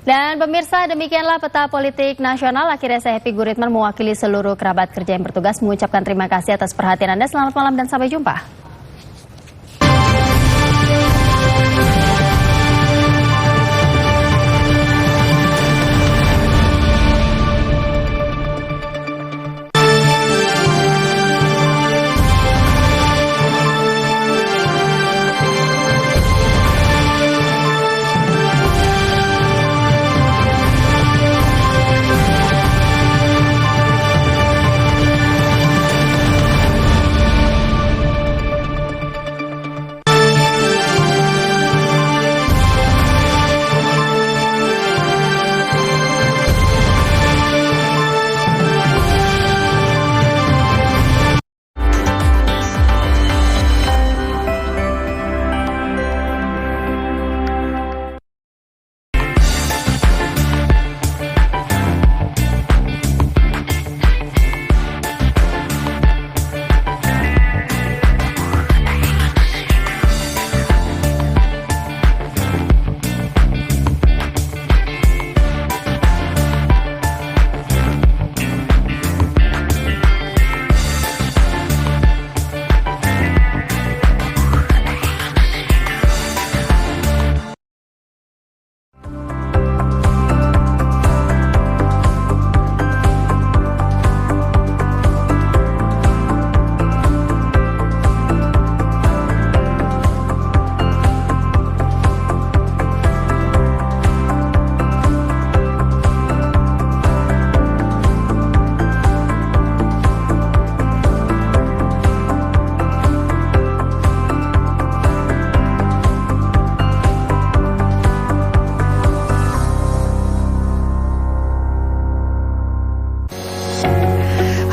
Dan pemirsa, demikianlah peta politik nasional. Akhirnya saya Happy Guritman mewakili seluruh kerabat kerja yang bertugas mengucapkan terima kasih atas perhatian Anda. Selamat malam dan sampai jumpa.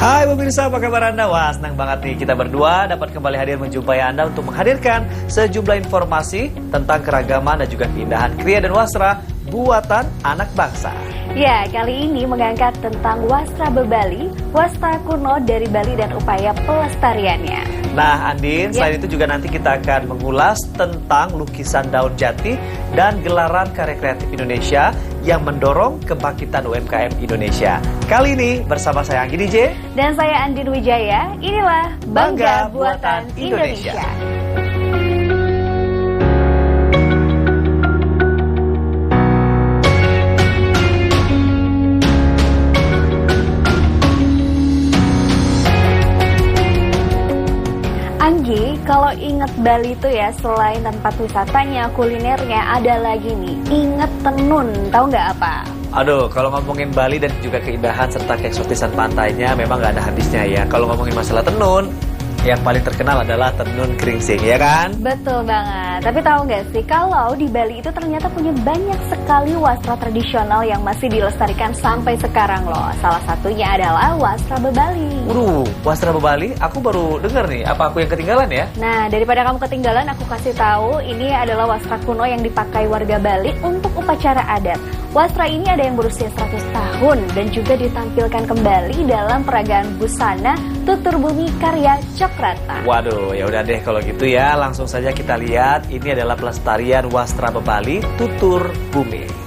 Hai pemirsa, apa kabar Anda? Wah, senang banget nih kita berdua dapat kembali hadir menjumpai Anda untuk menghadirkan sejumlah informasi tentang keragaman dan juga keindahan kriya dan wastra buatan anak bangsa. Ya, kali ini mengangkat tentang wastra bebali, wastra kuno dari Bali dan upaya pelestariannya. Nah, Andin, selain itu juga nanti kita akan mengulas tentang lukisan daun jati dan gelaran karya kreatif Indonesia yang mendorong kebangkitan UMKM Indonesia. Kali ini bersama saya Anggi DJ dan saya Andin Wijaya. Inilah Bangga Buatan Indonesia. Anggi, kalau inget Bali itu ya selain tempat wisatanya, kulinernya, ada lagi nih, inget tenun, tahu nggak apa? Aduh, kalau ngomongin Bali dan juga keindahan serta keeksotisan pantainya memang nggak ada habisnya ya. Kalau ngomongin masalah tenun, yang paling terkenal adalah tenun geringsing, ya kan? Betul banget. Tapi tahu nggak sih, kalau di Bali itu ternyata punya banyak sekali wastra tradisional yang masih dilestarikan sampai sekarang loh. Salah satunya adalah wastra bebali. Waduh, wastra bebali, aku baru dengar nih. Apa aku yang ketinggalan ya? Nah, daripada kamu ketinggalan, aku kasih tahu, ini adalah wastra kuno yang dipakai warga Bali untuk upacara adat. Wastra ini ada yang berusia 100 tahun dan juga ditampilkan kembali dalam peragaan busana tutur bumi karya Cokrata. Waduh, ya udah deh kalau gitu ya, langsung saja kita lihat. Ini adalah pelestarian wastra bebali tutur bumi.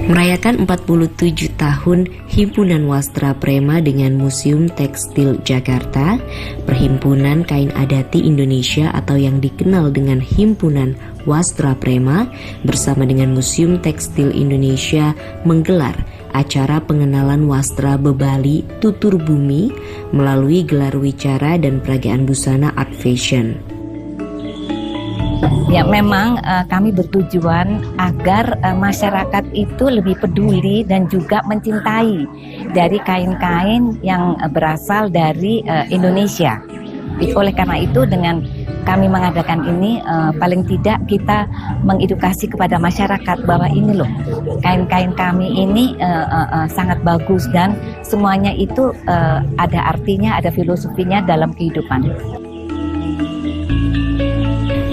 Merayakan 47 tahun Himpunan Wastra Prema dengan Museum Tekstil Jakarta, Perhimpunan Kain Adati Indonesia atau yang dikenal dengan Himpunan Wastra Prema bersama dengan Museum Tekstil Indonesia menggelar acara pengenalan wastra bebali tutur bumi melalui gelar wicara dan peragaan busana art fashion. Ya, memang kami bertujuan agar masyarakat itu lebih peduli dan juga mencintai dari kain-kain yang berasal dari Indonesia. Oleh karena itu, dengan kami mengadakan ini, paling tidak kita mengedukasi kepada masyarakat bahwa ini loh, kain-kain kami ini sangat bagus dan semuanya itu ada artinya, ada filosofinya dalam kehidupan.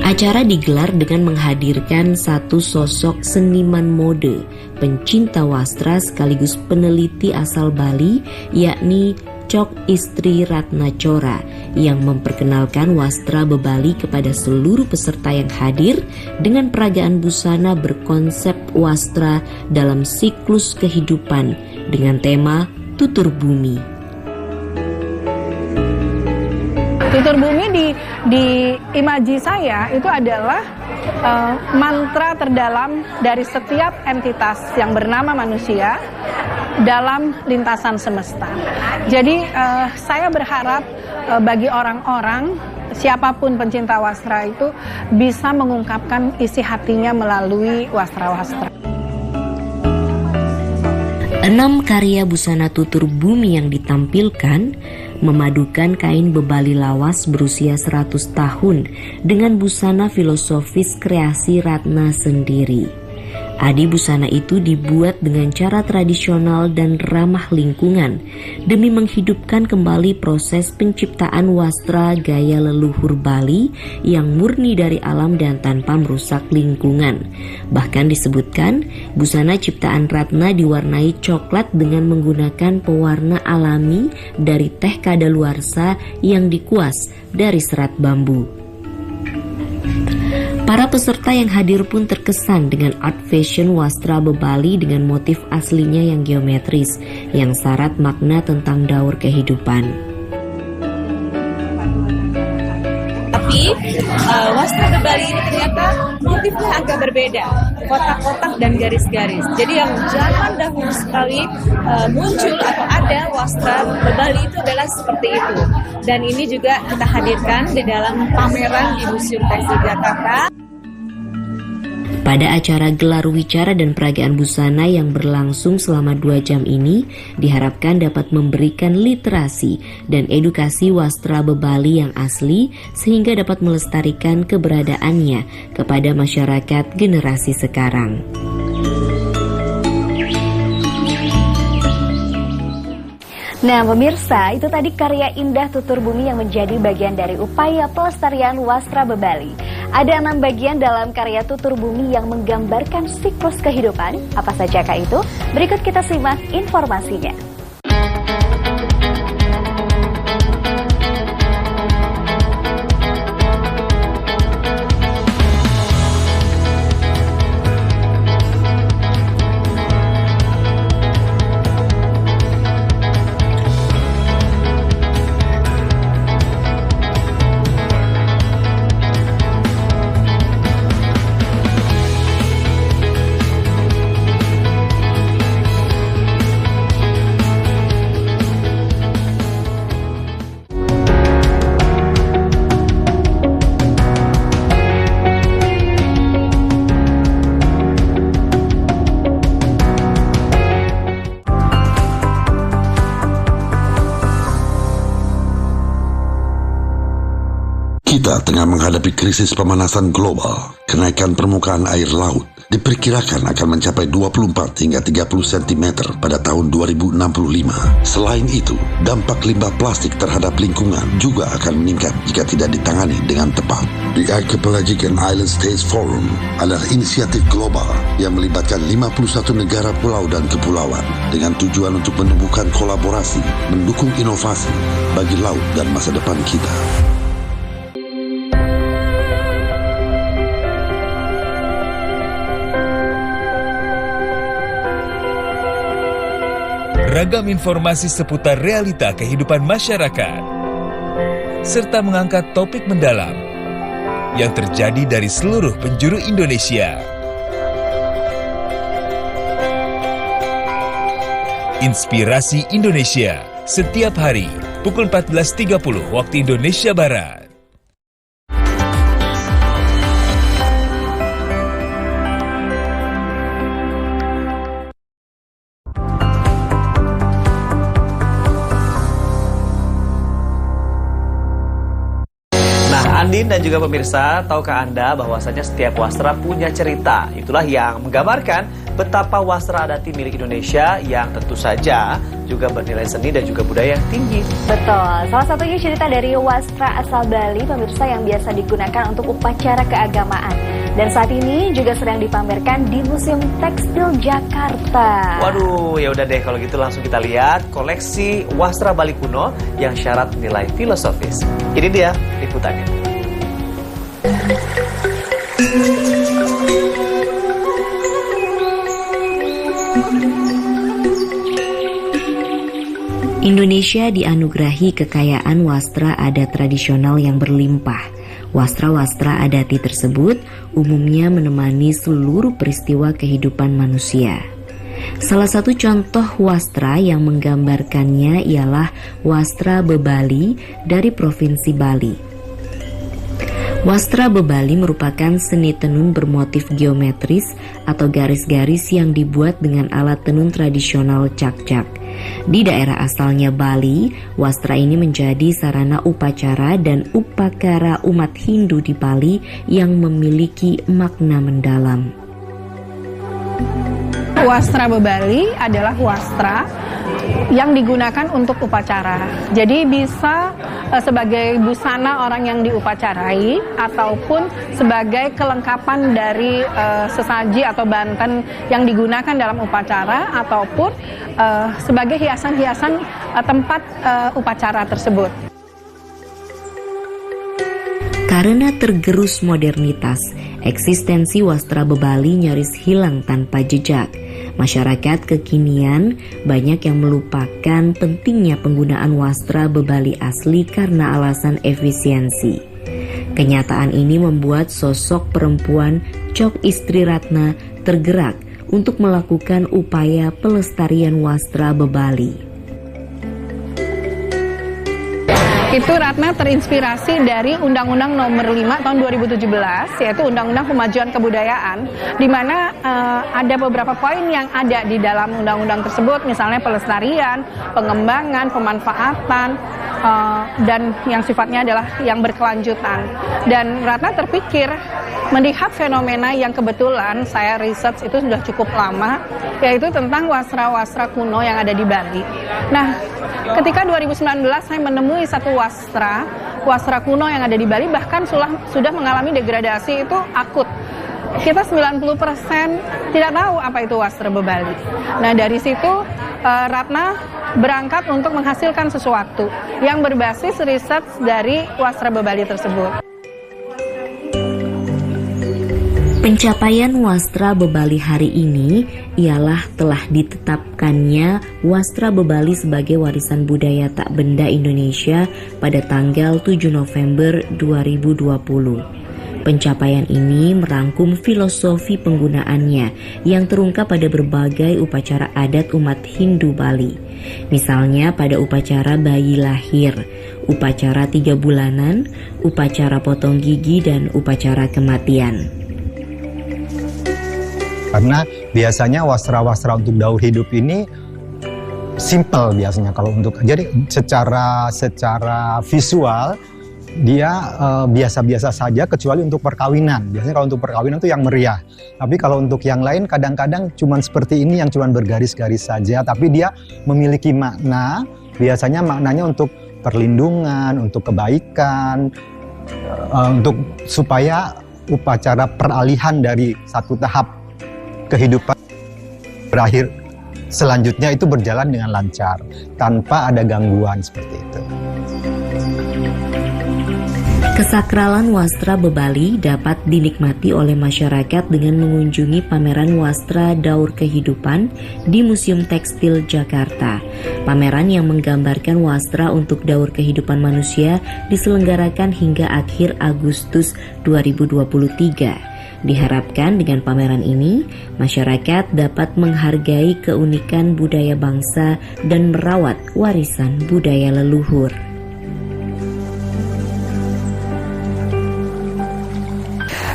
Acara digelar dengan menghadirkan satu sosok seniman mode, pencinta wastra sekaligus peneliti asal Bali, yakni Cok Istri Ratnachora, yang memperkenalkan wastra bebali kepada seluruh peserta yang hadir dengan peragaan busana berkonsep wastra dalam siklus kehidupan dengan tema Tutur Bumi. Tutur Bumi di imaji saya itu adalah mantra terdalam dari setiap entitas yang bernama manusia dalam lintasan semesta. Jadi saya berharap bagi orang-orang, siapapun pencinta wastra itu bisa mengungkapkan isi hatinya melalui wastra-wastra. 6 karya busana tutur bumi yang ditampilkan memadukan kain bebali lawas berusia 100 tahun dengan busana filosofis kreasi Ratna sendiri. Adi busana itu dibuat dengan cara tradisional dan ramah lingkungan demi menghidupkan kembali proses penciptaan wastra gaya leluhur Bali yang murni dari alam dan tanpa merusak lingkungan. Bahkan disebutkan busana ciptaan Ratna diwarnai coklat dengan menggunakan pewarna alami dari teh kadaluarsa yang dikuas dari serat bambu. Para peserta yang hadir pun terkesan dengan art fashion wastra bebali dengan motif aslinya yang geometris, yang syarat makna tentang daur kehidupan. Tapi wastra bebali ini ternyata motifnya agak berbeda, kotak-kotak dan garis-garis. Jadi yang zaman dahulu sekali muncul atau ada wastra bebali itu adalah seperti itu. Dan ini juga kita hadirkan di dalam pameran di Museum Tekstil Jakarta. Pada acara gelar wicara dan peragaan busana yang berlangsung selama 2 jam ini, diharapkan dapat memberikan literasi dan edukasi wastra bebali yang asli sehingga dapat melestarikan keberadaannya kepada masyarakat generasi sekarang. Nah pemirsa, itu tadi karya indah Tutur Bumi yang menjadi bagian dari upaya pelestarian wastra bebali. Ada 6 bagian dalam karya Tutur Bumi yang menggambarkan siklus kehidupan. Apa sajakah itu? Berikut kita simak informasinya. Kita tengah menghadapi krisis pemanasan global. Kenaikan permukaan air laut diperkirakan akan mencapai 24 hingga 30 cm pada tahun 2065. Selain itu, dampak limbah plastik terhadap lingkungan juga akan meningkat jika tidak ditangani dengan tepat. The Archipelagic and Island States Forum adalah inisiatif global yang melibatkan 51 negara pulau dan kepulauan dengan tujuan untuk menumbuhkan kolaborasi, mendukung inovasi bagi laut dan masa depan kita. Ragam informasi seputar realita kehidupan masyarakat, serta mengangkat topik mendalam yang terjadi dari seluruh penjuru Indonesia. Inspirasi Indonesia, setiap hari, pukul 14.30 waktu Indonesia Barat. Andin dan juga pemirsa, tahukah Anda bahwasanya setiap wastra punya cerita? Itulah yang menggambarkan betapa wastra adati milik Indonesia yang tentu saja juga bernilai seni dan juga budaya yang tinggi. Betul, salah satunya cerita dari wastra asal Bali, pemirsa, yang biasa digunakan untuk upacara keagamaan. Dan saat ini juga sedang dipamerkan di Museum Tekstil Jakarta. Waduh, ya udah deh kalau gitu langsung kita lihat koleksi wastra Bali kuno yang syarat nilai filosofis. Ini dia liputannya. Indonesia dianugerahi kekayaan wastra adat tradisional yang berlimpah. Wastra-wastra adati tersebut umumnya menemani seluruh peristiwa kehidupan manusia. Salah satu contoh wastra yang menggambarkannya ialah wastra Bebali dari Provinsi Bali. Wastra Bebali merupakan seni tenun bermotif geometris atau garis-garis yang dibuat dengan alat tenun tradisional cak-cak. Di daerah asalnya Bali, wastra ini menjadi sarana upacara dan upakara umat Hindu di Bali yang memiliki makna mendalam. Wastra Bebali adalah wastra yang digunakan untuk upacara. Jadi bisa sebagai busana orang yang diupacarai ataupun sebagai kelengkapan dari sesaji atau banten yang digunakan dalam upacara ataupun sebagai hiasan-hiasan tempat upacara tersebut. Karena tergerus modernitas, eksistensi wastra Bebali nyaris hilang tanpa jejak. Masyarakat kekinian banyak yang melupakan pentingnya penggunaan wastra Bebali asli karena alasan efisiensi. Kenyataan ini membuat sosok perempuan Cok Istri Ratna tergerak untuk melakukan upaya pelestarian wastra Bebali. Itu Ratna terinspirasi dari Undang-Undang Nomor 5 tahun 2017, yaitu Undang-Undang Kemajuan Kebudayaan, di mana ada beberapa poin yang ada di dalam undang-undang tersebut, misalnya pelestarian, pengembangan, pemanfaatan, dan yang sifatnya adalah yang berkelanjutan. Dan Ratna terpikir melihat fenomena yang kebetulan saya research itu sudah cukup lama, yaitu tentang wastra-wastra kuno yang ada di Bali. Nah, ketika 2019 saya menemui satu wastra kuno yang ada di Bali, bahkan sudah mengalami degradasi itu akut. Kita 90% tidak tahu apa itu wastra Bebali. Nah, dari situ Ratna berangkat untuk menghasilkan sesuatu yang berbasis riset dari wastra Bebali tersebut. Pencapaian wastra Bebali hari ini ialah telah ditetapkannya wastra Bebali sebagai warisan budaya tak benda Indonesia pada tanggal 7 November 2020. Pencapaian ini merangkum filosofi penggunaannya yang terungkap pada berbagai upacara adat umat Hindu Bali. Misalnya pada upacara bayi lahir, upacara 3 bulanan, upacara potong gigi, dan upacara kematian. Karena biasanya wastra-wastra untuk daur hidup ini simple biasanya kalau untuk, jadi secara visual dia biasa-biasa saja kecuali untuk perkawinan. Biasanya kalau untuk perkawinan itu yang meriah. Tapi kalau untuk yang lain kadang-kadang cuman seperti ini yang cuman bergaris-garis saja, tapi dia memiliki makna. Biasanya maknanya untuk perlindungan, untuk kebaikan, untuk supaya upacara peralihan dari satu tahap kehidupan berakhir selanjutnya itu berjalan dengan lancar tanpa ada gangguan seperti itu. Kesakralan wastra Bebali dapat dinikmati oleh masyarakat dengan mengunjungi pameran wastra daur kehidupan di Museum Tekstil Jakarta. Pameran yang menggambarkan wastra untuk daur kehidupan manusia diselenggarakan hingga akhir Agustus 2023. Diharapkan dengan pameran ini, masyarakat dapat menghargai keunikan budaya bangsa dan merawat warisan budaya leluhur.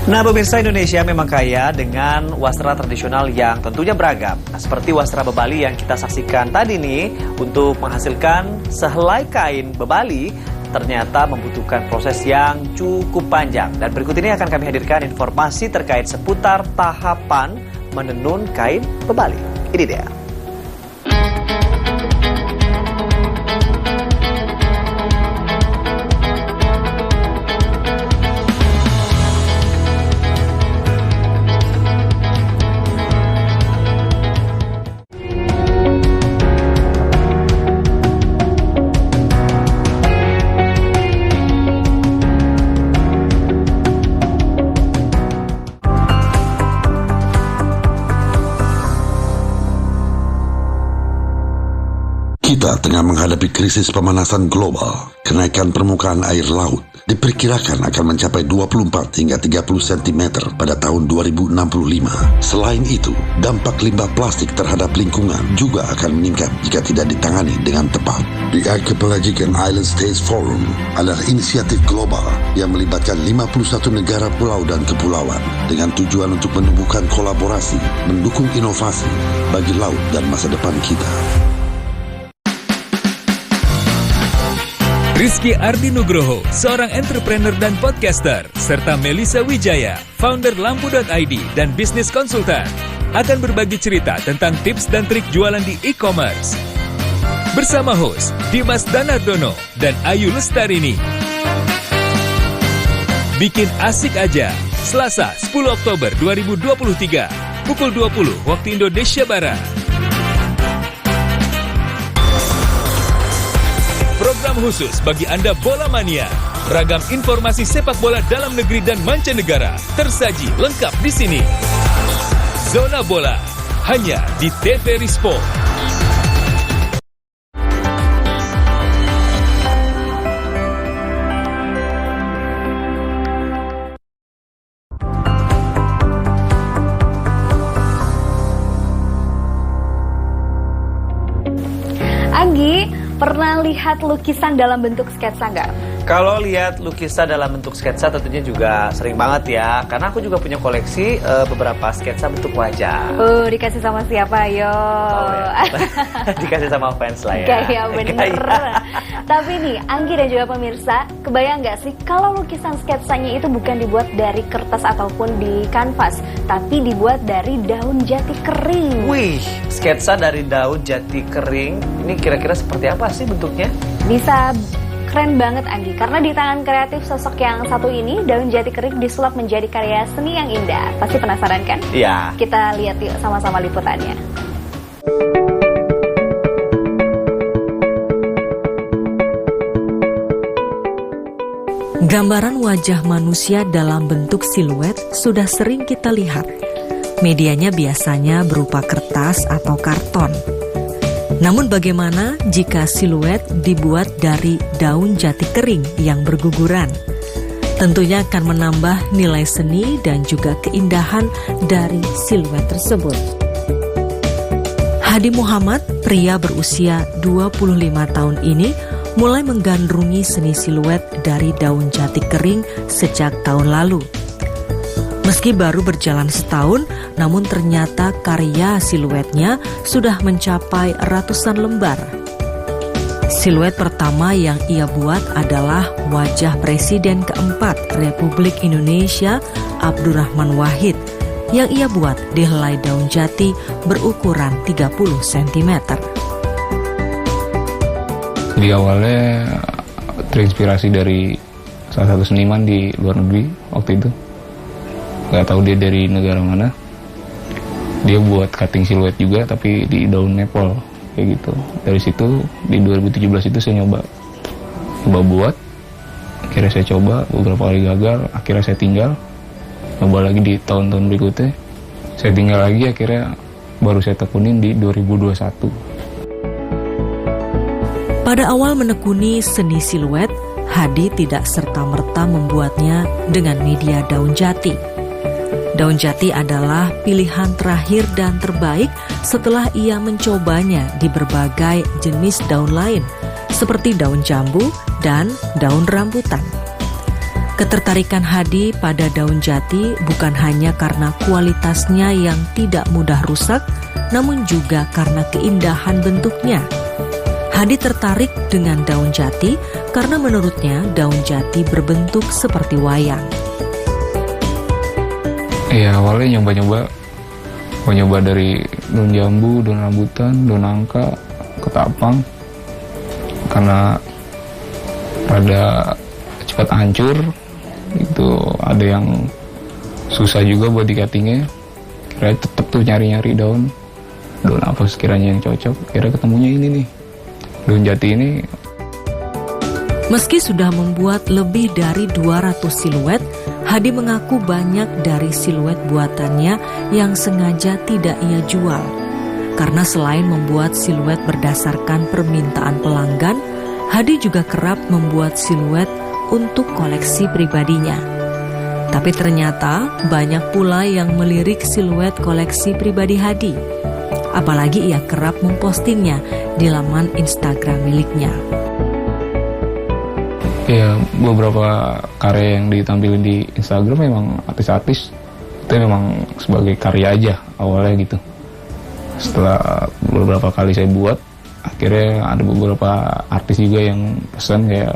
Nah, pemirsa, Indonesia memang kaya dengan wastra tradisional yang tentunya beragam. Nah, seperti wastra Bebali yang kita saksikan tadi nih, untuk menghasilkan sehelai kain Bebali ternyata membutuhkan proses yang cukup panjang. Dan berikut ini akan kami hadirkan informasi terkait seputar tahapan menenun kain bebali. Ini dia. Kita tengah menghadapi krisis pemanasan global. Kenaikan permukaan air laut diperkirakan akan mencapai 24 hingga 30 cm pada tahun 2065. Selain itu, dampak limbah plastik terhadap lingkungan juga akan meningkat jika tidak ditangani dengan tepat. The Archipelagic and Island States Forum adalah inisiatif global yang melibatkan 51 negara pulau dan kepulauan dengan tujuan untuk menumbuhkan kolaborasi, mendukung inovasi bagi laut dan masa depan kita. Rizky Ardi Nugroho, seorang entrepreneur dan podcaster, serta Melisa Wijaya, founder Lampu.id dan bisnis konsultan, akan berbagi cerita tentang tips dan trik jualan di e-commerce. Bersama host Dimas Danardono dan Ayu Lestarini. Bikin asik aja, Selasa 10 Oktober 2023, pukul 20 waktu Indonesia Barat. Program khusus bagi Anda bola mania. Ragam informasi sepak bola dalam negeri dan mancanegara tersaji lengkap di sini. Zona Bola hanya di TVRI Sport. Anggi, pernah lihat lukisan dalam bentuk sketsa nggak? Kalau lihat lukisan dalam bentuk sketsa tentunya juga sering banget ya. Karena aku juga punya koleksi beberapa sketsa bentuk wajah. Dikasih sama siapa yo? Oh, ya. Dikasih sama fans lah ya. Kayak bener. Tapi nih, Anggi dan juga pemirsa, kebayang nggak sih kalau lukisan sketsanya itu bukan dibuat dari kertas ataupun di kanvas, tapi dibuat dari daun jati kering. Wih, sketsa dari daun jati kering. Ini kira-kira seperti apa sih bentuknya? Bisa keren banget Anggi, karena di tangan kreatif sosok yang satu ini, daun jati kering disulap menjadi karya seni yang indah. Pasti penasaran kan? Iya. Kita lihat yuk sama-sama liputannya. Gambaran wajah manusia dalam bentuk siluet sudah sering kita lihat. Medianya biasanya berupa kertas atau karton. Namun bagaimana jika siluet dibuat dari daun jati kering yang berguguran? Tentunya akan menambah nilai seni dan juga keindahan dari siluet tersebut. Hadi Muhammad, pria berusia 25 tahun ini, mulai menggandrungi seni siluet dari daun jati kering sejak tahun lalu. Meski baru berjalan setahun, namun ternyata karya siluetnya sudah mencapai ratusan lembar. Siluet pertama yang ia buat adalah wajah Presiden keempat Republik Indonesia, Abdurrahman Wahid, yang ia buat di helai daun jati berukuran 30 cm. Di awalnya terinspirasi dari salah satu seniman di luar negeri waktu itu. Gak tahu dia dari negara mana. Dia buat cutting siluet juga tapi di daun maple kayak gitu. Dari situ di 2017 itu saya nyoba buat. Akhirnya saya coba beberapa kali gagal. Akhirnya saya tinggal. Coba lagi di tahun-tahun berikutnya. Saya tinggal lagi, akhirnya baru saya tekunin di 2021. Pada awal menekuni seni siluet, Hadi tidak serta-merta membuatnya dengan media daun jati. Daun jati adalah pilihan terakhir dan terbaik setelah ia mencobanya di berbagai jenis daun lain, seperti daun jambu dan daun rambutan. Ketertarikan Hadi pada daun jati bukan hanya karena kualitasnya yang tidak mudah rusak, namun juga karena keindahan bentuknya. Hadi tertarik dengan daun jati karena menurutnya daun jati berbentuk seperti wayang. Ya awalnya nyoba-nyoba Gue nyoba dari daun jambu, daun rambutan, daun nangka, ketapang. Karena rada cepat hancur, itu ada yang susah juga buat di cuttingnya. Kira tetep tuh nyari-nyari daun apa sekiranya yang cocok. Kira ketemunya ini nih, daun jati ini. Meski sudah membuat lebih dari 200 siluet, Hadi mengaku banyak dari siluet buatannya yang sengaja tidak ia jual. Karena selain membuat siluet berdasarkan permintaan pelanggan, Hadi juga kerap membuat siluet untuk koleksi pribadinya. Tapi ternyata banyak pula yang melirik siluet koleksi pribadi Hadi. Apalagi ia kerap mempostingnya di laman Instagram miliknya. Ya, beberapa karya yang ditampilkan di Instagram memang artis-artis itu memang sebagai karya aja awalnya gitu. Setelah beberapa kali saya buat, akhirnya ada beberapa artis juga yang pesan kayak.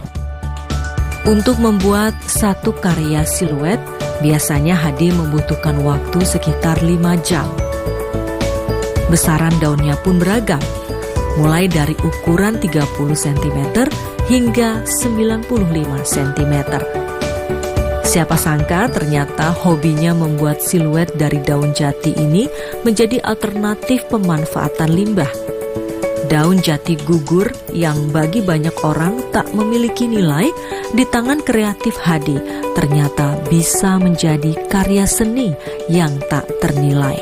Untuk membuat satu karya siluet, biasanya Hadi membutuhkan waktu sekitar 5 jam. Besaran daunnya pun beragam, mulai dari ukuran 30 cm hingga 95 cm. Siapa sangka ternyata hobinya membuat siluet dari daun jati ini menjadi alternatif pemanfaatan limbah. Daun jati gugur yang bagi banyak orang tak memiliki nilai, di tangan kreatif Hadi ternyata bisa menjadi karya seni yang tak ternilai.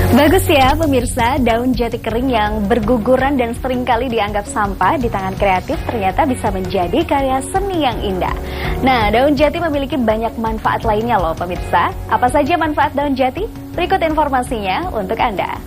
Bagus ya pemirsa, daun jati kering yang berguguran dan seringkali dianggap sampah di tangan kreatif ternyata bisa menjadi karya seni yang indah. Nah, daun jati memiliki banyak manfaat lainnya loh pemirsa. Apa saja manfaat daun jati? Berikut informasinya untuk Anda.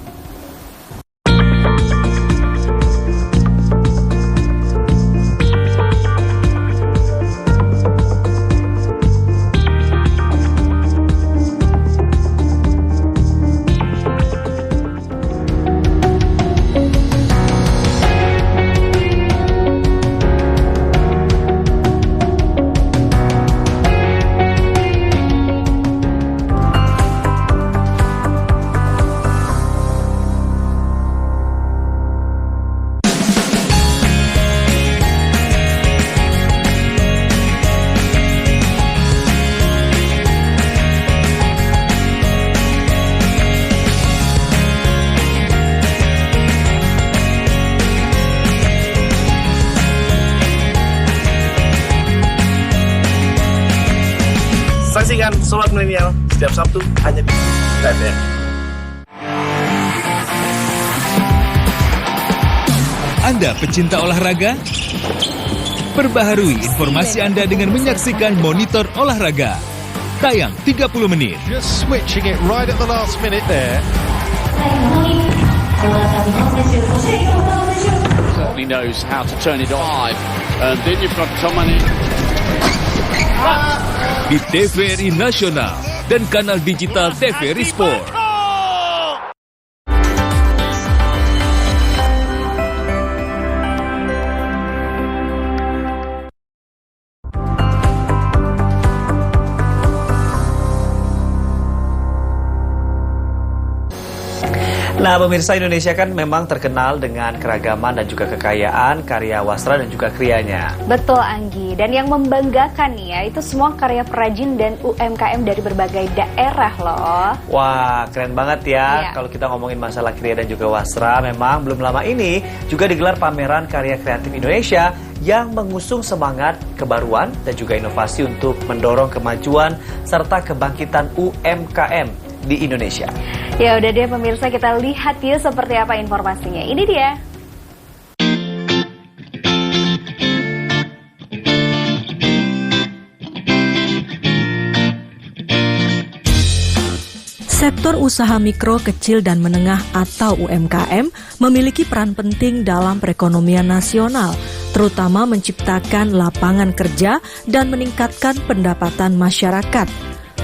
Saksikan Sobat Milenial setiap Sabtu hanya di TVRI. Anda pecinta olahraga? Perbaharui informasi Anda dengan menyaksikan Monitor Olahraga. Tayang 30 menit. Just switching it right at the last minute there. Certainly knows how to turn it on. And then you've got someone in. Di TVRI Nasional dan kanal digital TVRI Sport. Nah, pemirsa, Indonesia kan memang terkenal dengan keragaman dan juga kekayaan karya wastra dan juga krianya. Betul, Anggi. Dan yang membanggakan nih ya, itu semua karya perajin dan UMKM dari berbagai daerah loh. Wah, keren banget ya. Kalau kita ngomongin masalah kriya dan juga wastra, memang belum lama ini juga digelar pameran karya kreatif Indonesia yang mengusung semangat kebaruan dan juga inovasi untuk mendorong kemajuan serta kebangkitan UMKM di Indonesia. Ya udah deh pemirsa, kita lihat ya seperti apa informasinya. Ini dia. Sektor usaha mikro, kecil, dan menengah atau UMKM memiliki peran penting dalam perekonomian nasional, terutama menciptakan lapangan kerja dan meningkatkan pendapatan masyarakat.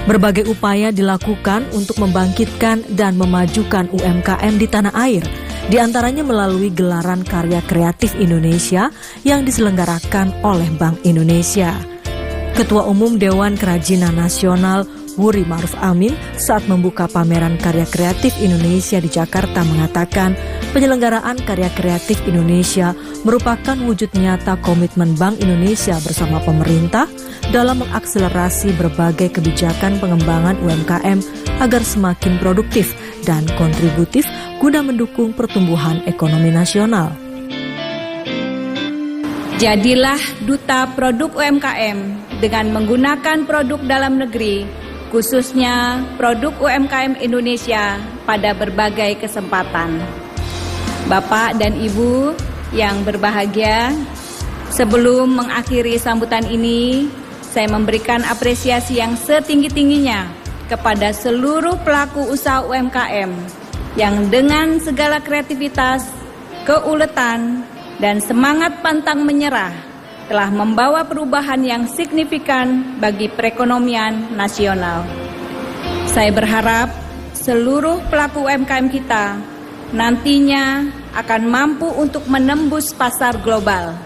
Berbagai upaya dilakukan untuk membangkitkan dan memajukan UMKM di tanah air, di antaranya melalui gelaran karya kreatif Indonesia yang diselenggarakan oleh Bank Indonesia. Ketua Umum Dewan Kerajinan Nasional Wuri Ma'ruf Amin saat membuka pameran karya kreatif Indonesia di Jakarta mengatakan penyelenggaraan karya kreatif Indonesia merupakan wujud nyata komitmen Bank Indonesia bersama pemerintah dalam mengakselerasi berbagai kebijakan pengembangan UMKM agar semakin produktif dan kontributif guna mendukung pertumbuhan ekonomi nasional. Jadilah duta produk UMKM dengan menggunakan produk dalam negeri, khususnya produk UMKM Indonesia pada berbagai kesempatan. Bapak dan Ibu yang berbahagia, sebelum mengakhiri sambutan ini, saya memberikan apresiasi yang setinggi-tingginya kepada seluruh pelaku usaha UMKM yang dengan segala kreativitas, keuletan, dan semangat pantang menyerah telah membawa perubahan yang signifikan bagi perekonomian nasional. Saya berharap seluruh pelaku UMKM kita nantinya akan mampu untuk menembus pasar global.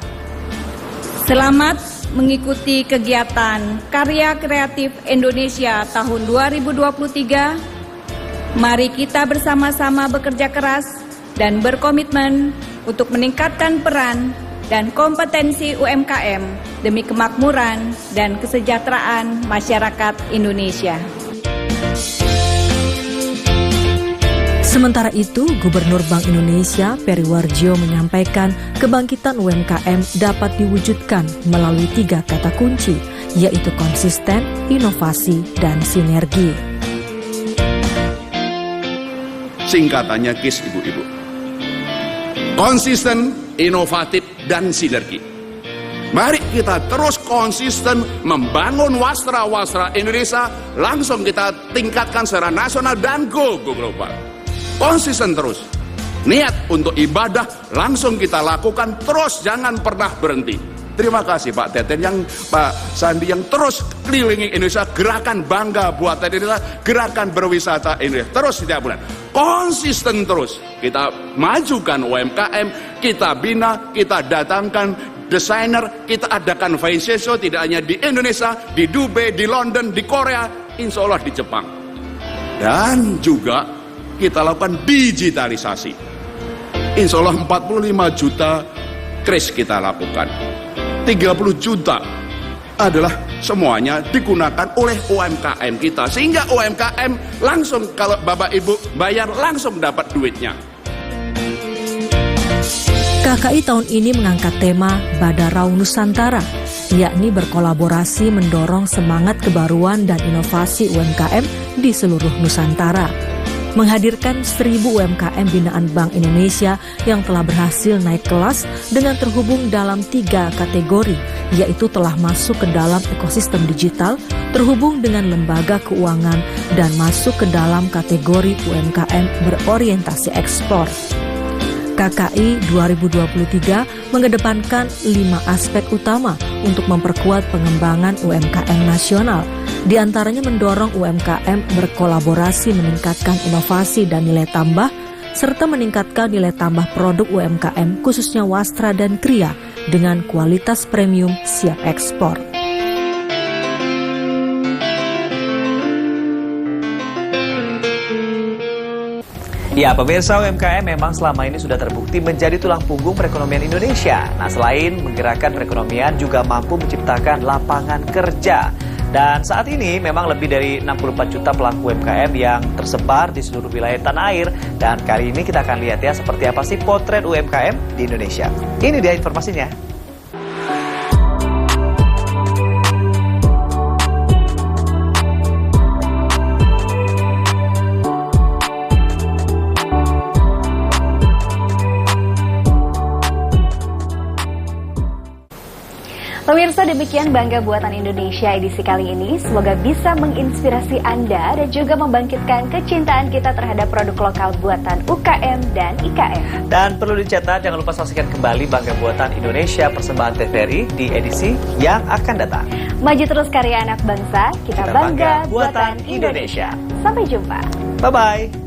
Selamat mengikuti kegiatan Karya Kreatif Indonesia tahun 2023. Mari kita bersama-sama bekerja keras dan berkomitmen untuk meningkatkan peran dan kompetensi UMKM demi kemakmuran dan kesejahteraan masyarakat Indonesia. Sementara itu, Gubernur Bank Indonesia Peri Warjio menyampaikan kebangkitan UMKM dapat diwujudkan melalui 3 kata kunci, yaitu konsisten, inovasi, dan sinergi. Singkatannya KIS, ibu-ibu. Konsisten, inovatif, dan sinergi. Mari kita terus konsisten membangun wastra-wastra Indonesia, langsung kita tingkatkan secara nasional dan go global. Konsisten terus. Niat untuk ibadah langsung kita lakukan terus, jangan pernah berhenti. Terima kasih Pak Teten, Pak Sandi yang terus kelilingi Indonesia, gerakan bangga buatan Indonesia, gerakan berwisata Indonesia, terus setiap bulan. Konsisten terus, kita majukan UMKM, kita bina, kita datangkan desainer, kita adakan fashion show tidak hanya di Indonesia, di Dubai, di London, di Korea, insya Allah di Jepang. Dan juga kita lakukan digitalisasi. Insya Allah 45 juta kris kita lakukan. 30 juta adalah semuanya digunakan oleh UMKM kita. Sehingga UMKM langsung kalau Bapak Ibu bayar langsung dapat duitnya. KKI tahun ini mengangkat tema Badarau Nusantara, yakni berkolaborasi mendorong semangat kebaruan dan inovasi UMKM di seluruh Nusantara. Menghadirkan 1000 UMKM binaan Bank Indonesia yang telah berhasil naik kelas dengan terhubung dalam 3 kategori, yaitu telah masuk ke dalam ekosistem digital, terhubung dengan lembaga keuangan, dan masuk ke dalam kategori UMKM berorientasi ekspor. KKI 2023 mengedepankan 5 aspek utama untuk memperkuat pengembangan UMKM nasional. Di antaranya mendorong UMKM berkolaborasi meningkatkan inovasi dan nilai tambah, serta meningkatkan nilai tambah produk UMKM khususnya wastra dan kria dengan kualitas premium siap ekspor. Ya, pemirsa, UMKM memang selama ini sudah terbukti menjadi tulang punggung perekonomian Indonesia. Nah, selain menggerakkan perekonomian, juga mampu menciptakan lapangan kerja. Dan saat ini memang lebih dari 64 juta pelaku UMKM yang tersebar di seluruh wilayah tanah air. Dan kali ini kita akan lihat ya seperti apa sih potret UMKM di Indonesia. Ini dia informasinya. Pemirsa, demikian Bangga Buatan Indonesia edisi kali ini. Semoga bisa menginspirasi Anda dan juga membangkitkan kecintaan kita terhadap produk lokal buatan UKM dan IKM. Dan perlu dicatat, jangan lupa saksikan kembali Bangga Buatan Indonesia persembahan TVRI di edisi yang akan datang. Maju terus karya anak bangsa, kita bangga buatan Indonesia. Sampai jumpa. Bye-bye.